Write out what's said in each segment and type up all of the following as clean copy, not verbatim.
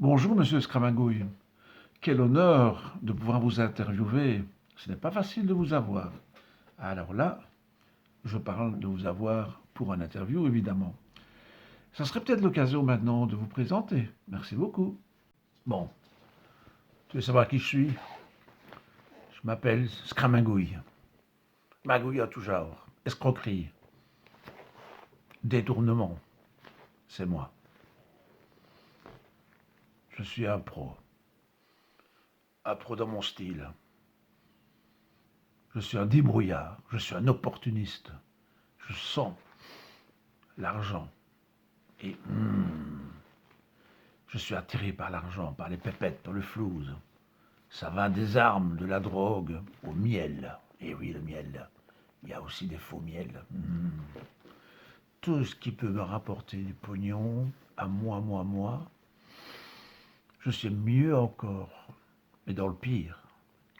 Bonjour, monsieur Scramagouille. Quel honneur de pouvoir vous interviewer. Ce n'est pas facile de vous avoir. Alors là, je parle de vous avoir pour un interview, évidemment. Ça serait peut-être l'occasion maintenant de vous présenter. Merci beaucoup. Bon, tu veux savoir qui je suis? Je m'appelle Scramagouille. Magouille à tout genre. Escroquerie. Détournement. C'est moi. Je suis un pro. Un pro dans mon style. Je suis un débrouillard. Je suis un opportuniste. Je sens l'argent. Et je suis attiré par l'argent, par les pépettes, par le flouze. Ça va des armes, de la drogue, au miel. Et oui, le miel. Il y a aussi des faux miels. Tout ce qui peut me rapporter du pognon, à moi. Je suis mieux encore, mais dans le pire,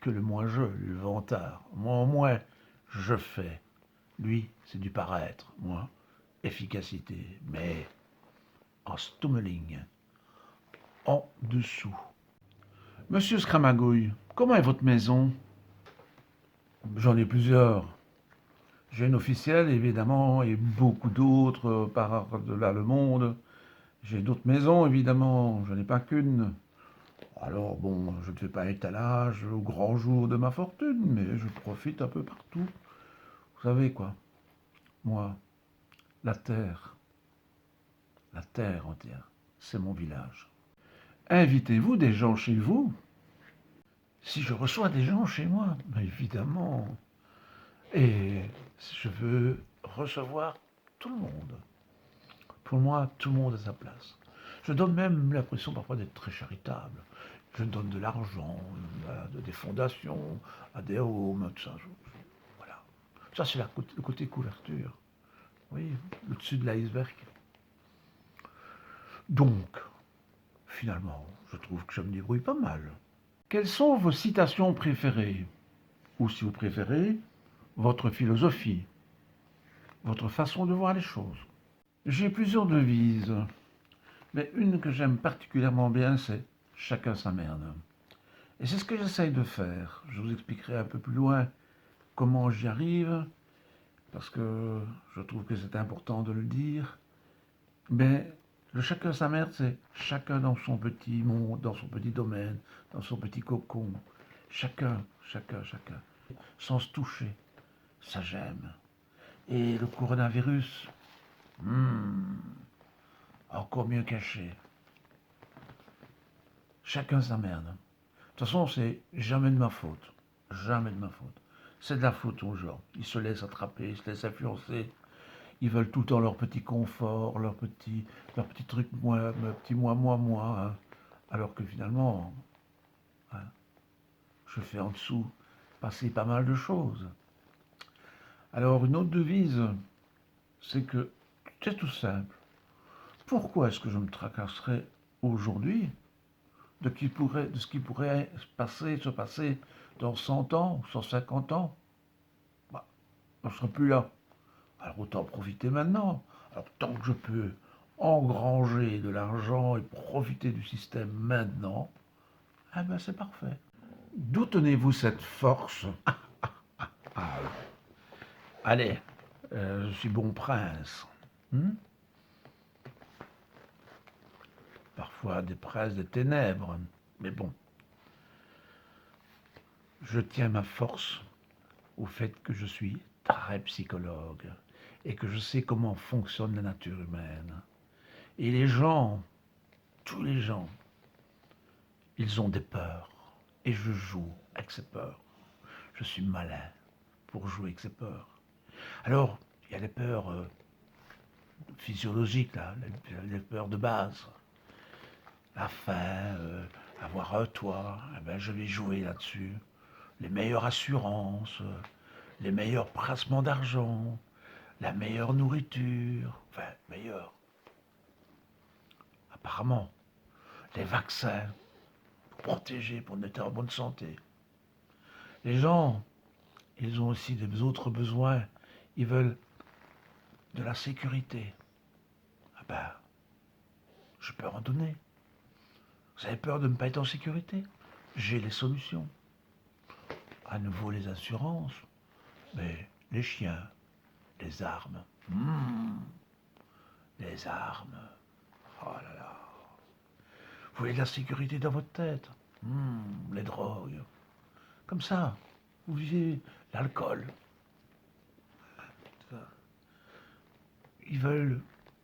que le moi-je, le vantard. Moi, au moins, je fais. Lui, c'est du paraître. Moi, efficacité. Mais en stummeling, en dessous. Monsieur Scramagouille, comment est votre maison? J'en ai plusieurs. J'ai une officielle, évidemment, et beaucoup d'autres par-delà le monde. J'ai d'autres maisons, évidemment. Je n'ai pas qu'une. Alors, bon, je ne fais pas étalage au grand jour de ma fortune, mais je profite un peu partout. Vous savez quoi? Moi, la terre entière, c'est mon village. Invitez-vous des gens chez vous? Si je reçois des gens chez moi, évidemment. Et je veux recevoir tout le monde. Pour moi, tout le monde a sa place. Je donne même l'impression parfois d'être très charitable. Je donne de l'argent à des fondations, à des homes, tout ça. Voilà. Ça, c'est le côté couverture. Oui, le dessus de l'iceberg. Donc, finalement, je trouve que je me débrouille pas mal. Quelles sont vos citations préférées? Ou si vous préférez, votre philosophie, votre façon de voir les choses? J'ai plusieurs devises, mais une que j'aime particulièrement bien, c'est chacun sa merde. Et c'est ce que j'essaye de faire. Je vous expliquerai un peu plus loin comment j'y arrive, parce que je trouve que c'est important de le dire. Mais le chacun sa merde, c'est chacun dans son petit monde, dans son petit domaine, dans son petit cocon. Chacun. Sans se toucher. Ça j'aime. Et le coronavirus, encore mieux caché. Chacun sa merde. De toute façon, c'est jamais de ma faute. Jamais de ma faute. C'est de la faute aux gens. Ils se laissent attraper, ils se laissent influencer. Ils veulent tout le temps leur petit confort, leur petit truc, moi, mon petit moi. Hein. Alors que finalement, hein, je fais en dessous passer pas mal de choses. Alors, une autre devise, c'est que c'est tout simple. Pourquoi est-ce que je me tracasserais aujourd'hui de ce qui pourrait se passer dans 100 ans, 150 ans? Bah, on ne sera plus là. Alors autant profiter maintenant. Alors tant que je peux engranger de l'argent et profiter du système maintenant, eh ben c'est parfait. D'où tenez-vous cette force? Ah, allez, je suis bon prince. Hmm. Parfois des princes des ténèbres. Mais bon, je tiens ma force au fait que je suis très psychologue et que je sais comment fonctionne la nature humaine. Et les gens, tous les gens, ils ont des peurs. Et je joue avec ces peurs. Je suis malin pour jouer avec ces peurs. Alors, il y a les peurs physiologiques, là, les peurs de base. La faim, avoir un toit, eh ben, je vais jouer là-dessus. Les meilleures assurances, les meilleurs placements d'argent, la meilleure nourriture, enfin, meilleure, apparemment, les vaccins pour protéger, pour être en bonne santé. Les gens, ils ont aussi des autres besoins. Ils veulent de la sécurité. Ah ben, je peux en donner. Vous avez peur de ne pas être en sécurité? J'ai les solutions. À nouveau les assurances, mais les chiens, les armes. Les armes. Oh là là. Vous voulez de la sécurité dans votre tête? Les drogues. Comme ça, vous vivez l'alcool. Ils veulent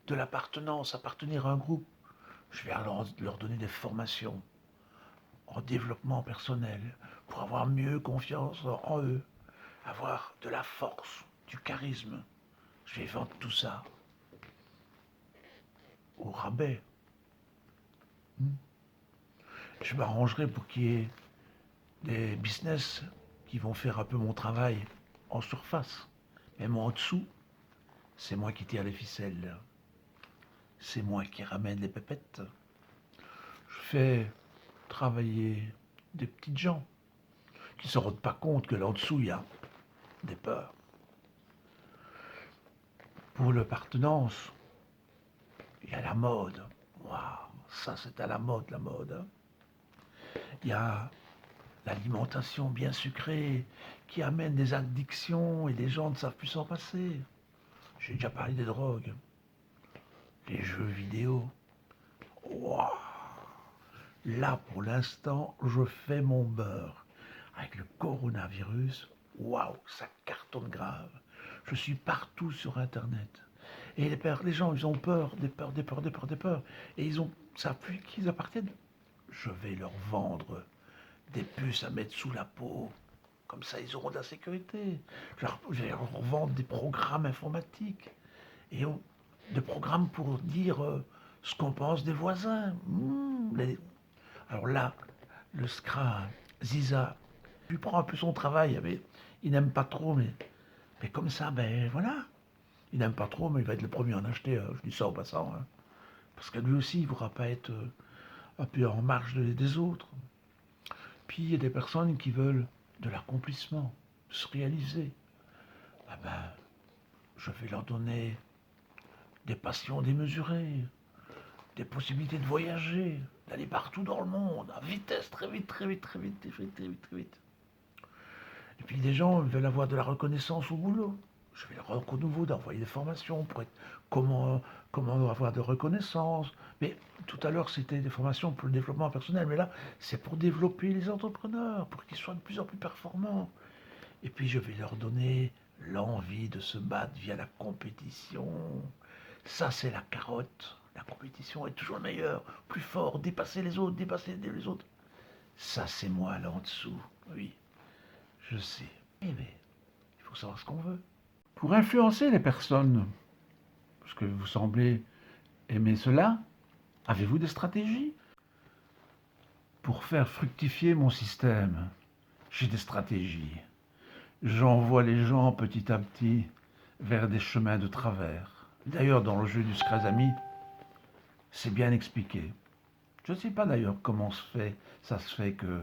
de l'appartenance, appartenir à un groupe. Je vais leur donner des formations en développement personnel pour avoir mieux confiance en eux, avoir de la force, du charisme. Je vais vendre tout ça au rabais. Je m'arrangerai pour qu'il y ait des business qui vont faire un peu mon travail en surface. Mais moi en dessous, c'est moi qui tire les ficelles. C'est moi qui ramène les pépettes. Je fais travailler des petites gens qui ne se rendent pas compte que là en dessous, il y a des peurs. Pour l'appartenance, il y a la mode. Waouh, ça c'est à la mode, la mode. Hein. Il y a l'alimentation bien sucrée qui amène des addictions et les gens ne savent plus s'en passer. J'ai déjà parlé des drogues, les jeux vidéo. Waouh. Là, pour l'instant, je fais mon beurre. Avec le coronavirus, waouh, ça cartonne grave. Je suis partout sur Internet. Et les gens, ils ont peur, des peurs, des peurs, des peurs, des peurs. Et ils savent plus qui ils appartiennent. Je vais leur vendre des puces à mettre sous la peau. Comme ça, ils auront de la sécurité. Je vais leur vendre des programmes informatiques. Et des programmes pour dire ce qu'on pense des voisins. Alors là, le Scra, Ziza, lui prend un peu son travail. Mais il n'aime pas trop, mais comme ça, ben voilà. Il n'aime pas trop, mais il va être le premier à en acheter. Je dis ça en passant. Hein. Parce que lui aussi, il ne voudra pas être un peu en marge des autres. Puis il y a des personnes qui veulent de l'accomplissement, se réaliser. Ah ben, je vais leur donner des passions démesurées, des possibilités de voyager, d'aller partout dans le monde, à vitesse, très vite, très vite, très vite, très vite, très vite, très vite. Et puis des gens veulent avoir de la reconnaissance au boulot. Je vais leur à nouveau d'envoyer des formations pour être comment avoir de reconnaissance. Mais tout à l'heure, c'était des formations pour le développement personnel. Mais là, c'est pour développer les entrepreneurs, pour qu'ils soient de plus en plus performants. Et puis, je vais leur donner l'envie de se battre via la compétition. Ça, c'est la carotte. La compétition est toujours meilleure, plus fort, dépasser les autres, dépasser les autres. Ça, c'est moi là en dessous. Oui, je sais. Mais il faut savoir ce qu'on veut. Pour influencer les personnes, parce que vous semblez aimer cela, avez-vous des stratégies? Pour faire fructifier mon système, j'ai des stratégies. J'envoie les gens petit à petit vers des chemins de travers. D'ailleurs, dans le jeu du Scrazami, c'est bien expliqué. Je ne sais pas d'ailleurs comment ça se fait que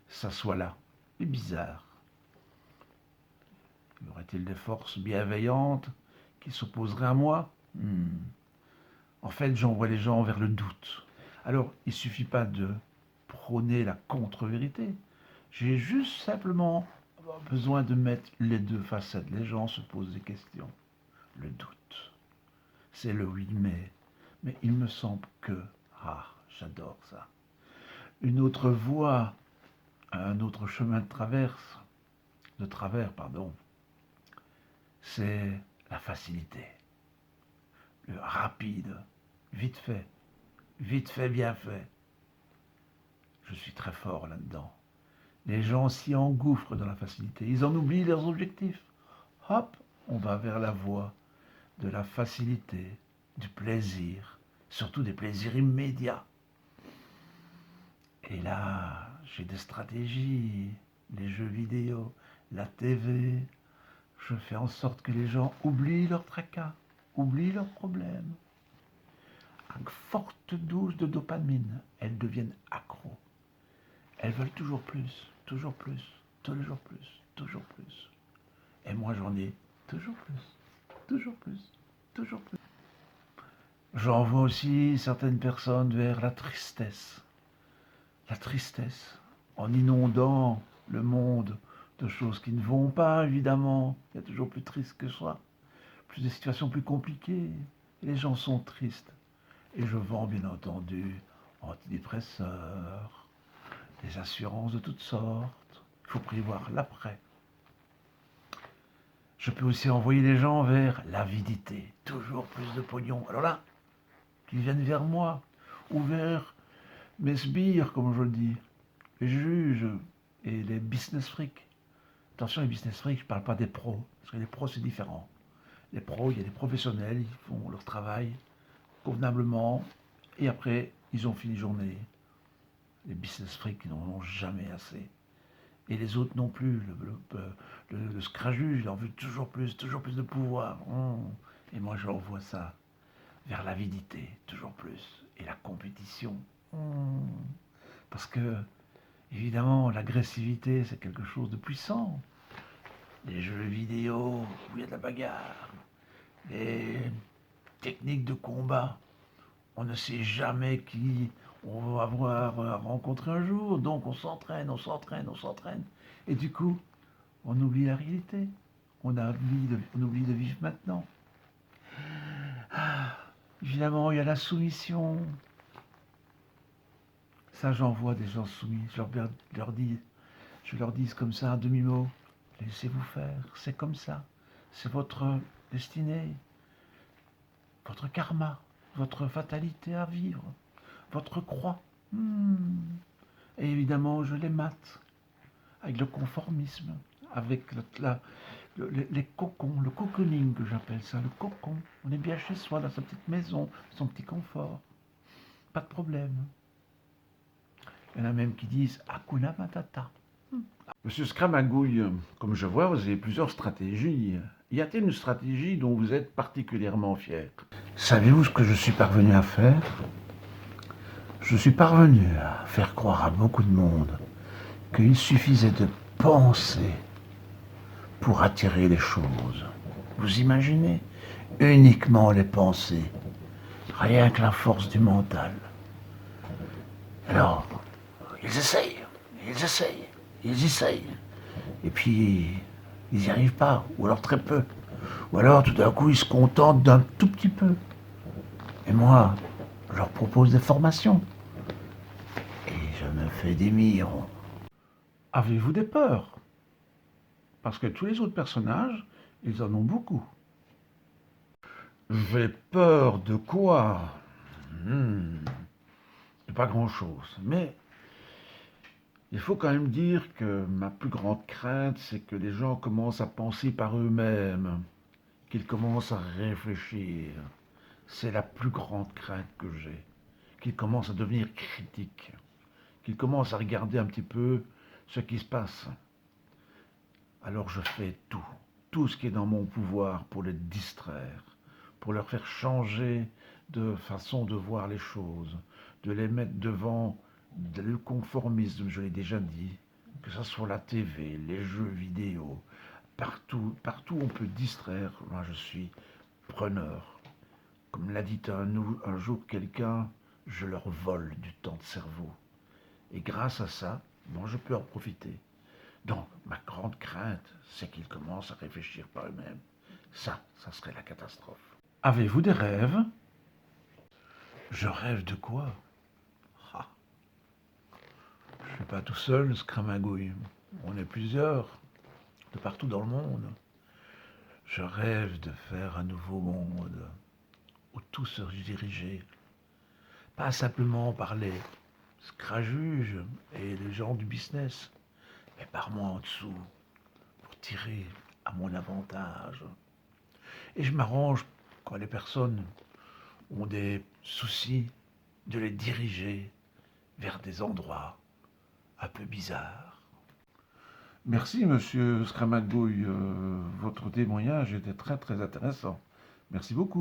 ça soit là. C'est bizarre. Y aurait-il des forces bienveillantes qui s'opposeraient à moi? En fait, j'envoie les gens vers le doute. Alors, il ne suffit pas de prôner la contre-vérité. J'ai juste simplement besoin de mettre les deux facettes. Les gens se posent des questions. Le doute. C'est le oui, mais il me semble que... Ah, j'adore ça. Une autre voie, un autre chemin de travers, c'est la facilité. Le rapide, vite fait, bien fait. Je suis très fort là-dedans. Les gens s'y engouffrent dans la facilité. Ils en oublient leurs objectifs. Hop, on va vers la voie de la facilité, du plaisir, surtout des plaisirs immédiats. Et là, j'ai des stratégies, les jeux vidéo, la TV. Je fais en sorte que les gens oublient leurs tracas, oublient leurs problèmes. À forte dose de dopamine, elles deviennent accros. Elles veulent toujours plus, toujours plus, toujours plus, toujours plus. Et moi j'en ai toujours plus, toujours plus, toujours plus. J'envoie aussi certaines personnes vers la tristesse. la tristesse, en inondant le monde de choses qui ne vont pas, évidemment. Il y a toujours plus triste que soi, plus des situations plus compliquées. Et les gens sont tristes. Et je vends, bien entendu, antidépresseurs, des assurances de toutes sortes. Il faut prévoir l'après. Je peux aussi envoyer les gens vers l'avidité, toujours plus de pognon. Alors là, qu'ils viennent vers moi, ou vers mes sbires, comme je le dis, les juges et les business freaks. Attention, les business freaks, je ne parle pas des pros, parce que les pros, c'est différent. Les pros, il y a des professionnels, ils font leur travail convenablement, et après, ils ont fini journée. Les business freaks, ils n'en ont jamais assez. Et les autres non plus. Le scrajuge, il en veut toujours plus de pouvoir. Et moi, je revois ça vers l'avidité, toujours plus. Et la compétition. Parce que, évidemment, l'agressivité, c'est quelque chose de puissant. Les jeux vidéo où il y a de la bagarre, les techniques de combat, on ne sait jamais qui on va avoir rencontré un jour, donc on s'entraîne, on s'entraîne, on s'entraîne. Et du coup, on oublie la réalité. On oublie de vivre maintenant. Évidemment, il y a la soumission. Ça, j'en vois des gens soumis. Je leur dis comme ça, un demi-mot. Laissez-vous faire, c'est comme ça. C'est votre destinée, votre karma, votre fatalité à vivre, votre croix. Et évidemment, je les mate avec le conformisme, avec les cocons, le cocooning que j'appelle ça, le cocon. On est bien chez soi, dans sa petite maison, son petit confort. Pas de problème. Il y en a même qui disent Hakuna Matata. Monsieur Scramagouille, comme je vois, vous avez plusieurs stratégies. Y a-t-il une stratégie dont vous êtes particulièrement fier? Savez-vous ce que je suis parvenu à faire? Je suis parvenu à faire croire à beaucoup de monde qu'il suffisait de penser pour attirer les choses. Vous imaginez? Uniquement les pensées. Rien que la force du mental. Alors, ils essayent, ils essayent, ils essayent. Et puis, ils n'y arrivent pas, ou alors très peu. Ou alors, tout d'un coup, ils se contentent d'un tout petit peu. Et moi, je leur propose des formations. Et je me fais des millions. Avez-vous des peurs? Parce que tous les autres personnages, ils en ont beaucoup. J'ai peur de quoi? De pas grand-chose. Mais il faut quand même dire que ma plus grande crainte, c'est que les gens commencent à penser par eux-mêmes, qu'ils commencent à réfléchir. C'est la plus grande crainte que j'ai. Qu'ils commencent à devenir critiques, qu'ils commencent à regarder un petit peu ce qui se passe. Alors je fais tout ce qui est dans mon pouvoir pour les distraire, pour leur faire changer de façon de voir les choses, de les mettre devant le conformisme, je l'ai déjà dit, que ce soit la TV, les jeux vidéo, partout on peut distraire, moi je suis preneur. Comme l'a dit un jour quelqu'un, je leur vole du temps de cerveau. Et grâce à ça, moi je peux en profiter. Donc, ma grande crainte, c'est qu'ils commencent à réfléchir par eux-mêmes. Ça serait la catastrophe. Avez-vous des rêves? Je rêve de quoi? Ah, je ne suis pas tout seul, Scramagouille. On est plusieurs, de partout dans le monde. Je rêve de faire un nouveau monde où tout se dirigeait. Pas simplement par les scrajuges et les gens du business, mais par moi en dessous, pour tirer à mon avantage. Et je m'arrange quand les personnes ont des soucis de les diriger vers des endroits un peu bizarres. Merci, monsieur Scramagouille. Votre témoignage était très, très intéressant. Merci beaucoup.